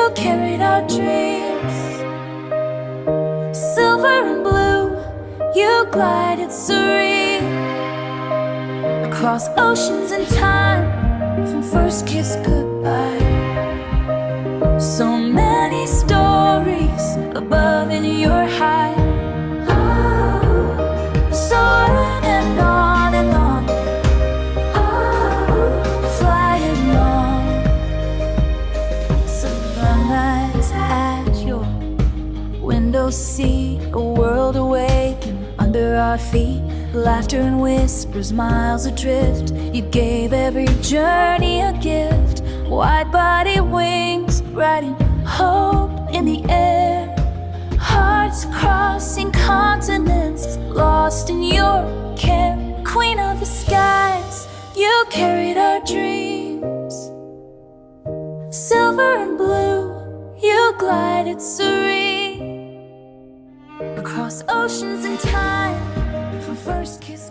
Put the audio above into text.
You carried our dreams. Silver and blue, you glided serene across oceans and time, from first kiss goodbye. So many stories above in your height. So on and on and on, flying on. Sunrise at your window seat, a world awaken under our feet. Laughter and whispers, miles adrift. You gave every journey a gift. Wide-body wings, riding hope in the air. Hearts crossing continents, lost in your care. Queen of the skies, you carried our dreams. Silver and blue, you glided serene across oceans and time, from first kiss.